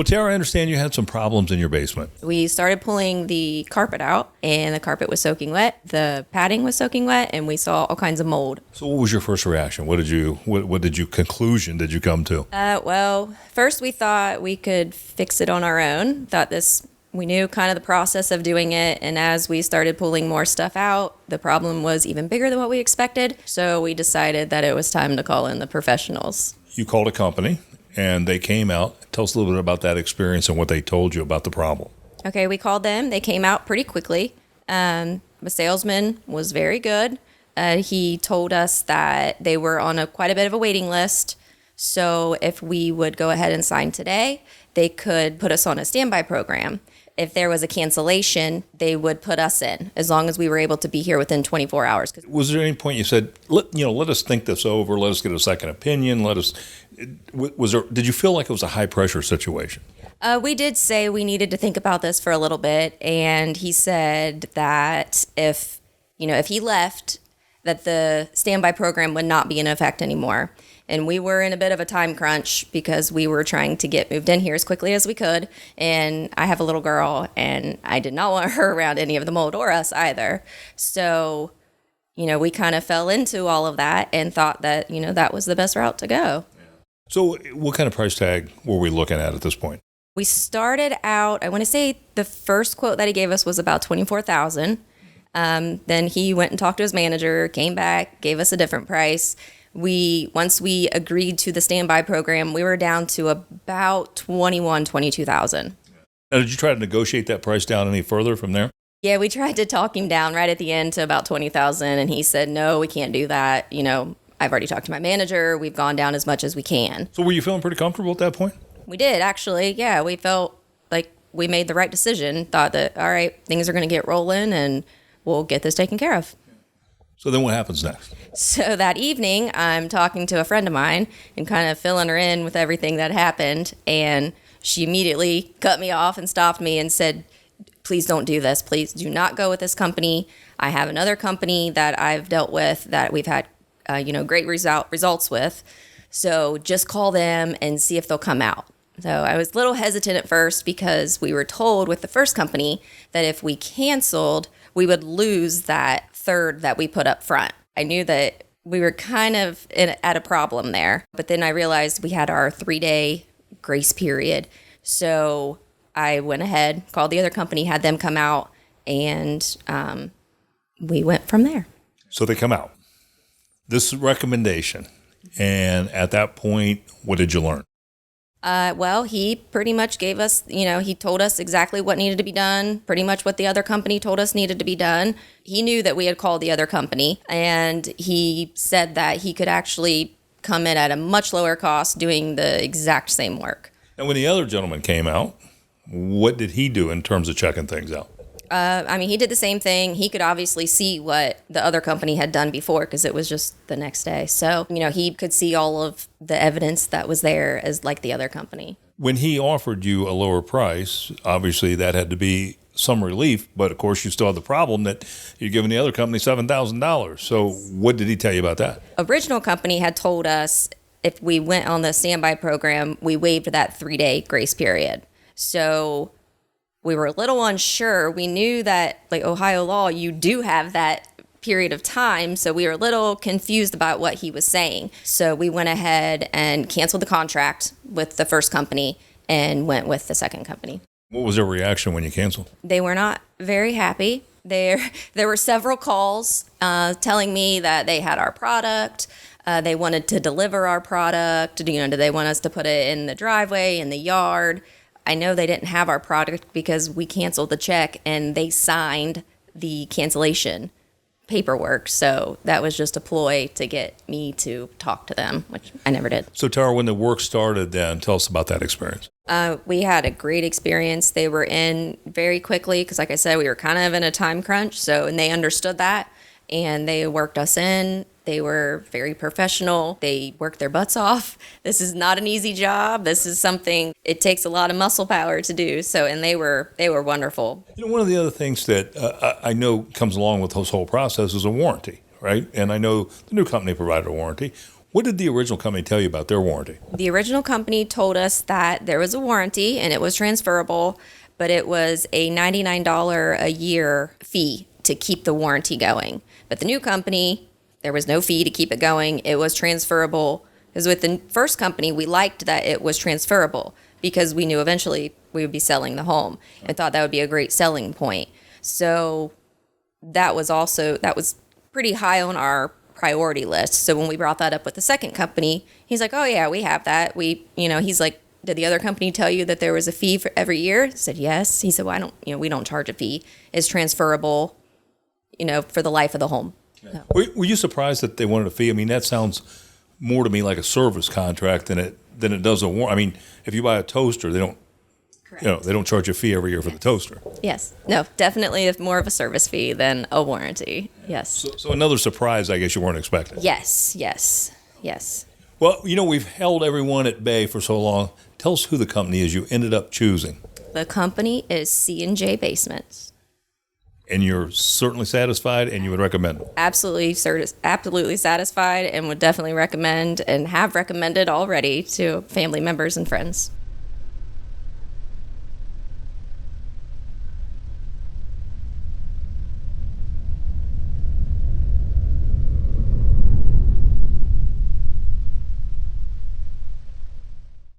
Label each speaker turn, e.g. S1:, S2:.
S1: Well, Tara, I understand you had some problems in your basement.
S2: We started pulling the carpet out, and the carpet was soaking wet. The padding was soaking wet, and we saw all kinds of mold.
S1: So what was your first reaction? What conclusion did you come to?
S2: Well, first we thought we could fix it on our own. We knew kind of the process of doing it, and as we started pulling more stuff out, the problem was even bigger than what we expected. So we decided that it was time to call in the professionals.
S1: You called a company, and they came out. Tell us a little bit about that experience and what they told you about the problem.
S2: Okay, we called them. They came out pretty quickly. The salesman was very good. He told us that they were on quite a bit of a waiting list. So if we would go ahead and sign today, they could put us on a standby program. If there was a cancellation, they would put us in as long as we were able to be here within 24 hours.
S1: Was there any point you said, let us think this over, let us get a second opinion, did you feel like it was a high pressure situation?
S2: We did say we needed to think about this for a little bit, and he said that if he left, that the standby program would not be in effect anymore. And we were in a bit of a time crunch because we were trying to get moved in here as quickly as we could. And I have a little girl, and I did not want her around any of the mold or us either. So, we kind of fell into all of that and thought that, that was the best route to go.
S1: So what kind of price tag were we looking at this point?
S2: We started out, I want to say the first quote that he gave us was about $24,000. Then he went and talked to his manager, came back, gave us a different price. Once we agreed to the standby program, we were down to about $22,000.
S1: Now, did you try to negotiate that price down any further from there?
S2: Yeah, we tried to talk him down right at the end to about $20,000, and he said, no, we can't do that. I've already talked to my manager. We've gone down as much as we can.
S1: So were you feeling pretty comfortable at that point?
S2: We did, actually. Yeah, we felt like we made the right decision, thought that, all right, things are going to get rolling, and we'll get this taken care of.
S1: So then what happens next?
S2: So that evening, I'm talking to a friend of mine and kind of filling her in with everything that happened. And she immediately cut me off and stopped me and said, please don't do this. Please do not go with this company. I have another company that I've dealt with that we've had, great results with. So just call them and see if they'll come out. So I was a little hesitant at first because we were told with the first company that if we canceled, we would lose that third that we put up front. I knew that we were kind of at a problem there, but then I realized we had our 3-day grace period. So I went ahead, called the other company, had them come out, and we went from there.
S1: So they come out. This is recommendation. And at that point, what did you learn?
S2: Well, he pretty much gave us, he told us exactly what needed to be done, pretty much what the other company told us needed to be done. He knew that we had called the other company, and he said that he could actually come in at a much lower cost doing the exact same work.
S1: And when the other gentleman came out, what did he do in terms of checking things out?
S2: He did the same thing. He could obviously see what the other company had done before because it was just the next day. So, he could see all of the evidence that was there as like the other company.
S1: When he offered you a lower price, obviously that had to be some relief, but of course you still have the problem that you're giving the other company $7,000. So what did he tell you about that?
S2: Original company had told us if we went on the standby program, we waived that 3-day grace period. So we were a little unsure. We knew that, like Ohio law, you do have that period of time, so we were a little confused about what he was saying. So we went ahead and canceled the contract with the first company and went with the second company.
S1: What was their reaction when you canceled?
S2: They were not very happy. There were several calls telling me that they had our product. They wanted to deliver our product. Do they want us to put it in the driveway, in the yard? I know they didn't have our product because we canceled the check and they signed the cancellation paperwork. So that was just a ploy to get me to talk to them, which I never did.
S1: So Tara, when the work started then, tell us about that experience.
S2: We had a great experience. They were in very quickly because, like I said, we were kind of in a time crunch. And they understood that and they worked us in. They were very professional. They worked their butts off. This is not an easy job. This is something, it takes a lot of muscle power to do. And they were wonderful.
S1: One of the other things that I know comes along with this whole process is a warranty, right? And I know the new company provided a warranty. What did the original company tell you about their warranty?
S2: The original company told us that there was a warranty and it was transferable, but it was a $99 a year fee to keep the warranty going. But the new company, there was no fee to keep it going. It was transferable. Because with the first company, we liked that it was transferable because we knew eventually we would be selling the home and thought that would be a great selling point. So that was pretty high on our priority list. So when we brought that up with the second company, he's like, oh yeah, we have that. He's like, did the other company tell you that there was a fee for every year? I said, yes. He said, well, we don't charge a fee. It's transferable, for the life of the home.
S1: Yeah. Were you surprised that they wanted a fee? I mean, that sounds more to me like a service contract than it does a warranty. I mean, if you buy a toaster, they don't,
S2: Correct.
S1: They don't charge a fee every year for the toaster.
S2: Yes. No, definitely more of a service fee than a warranty. Yes.
S1: So another surprise, I guess you weren't expecting.
S2: Yes.
S1: Well, we've held everyone at bay for so long. Tell us who the company is you ended up choosing.
S2: The company is C&J Basements.
S1: And you're certainly satisfied, and you would recommend it?
S2: Absolutely satisfied, and would definitely recommend and have recommended already to family members and friends.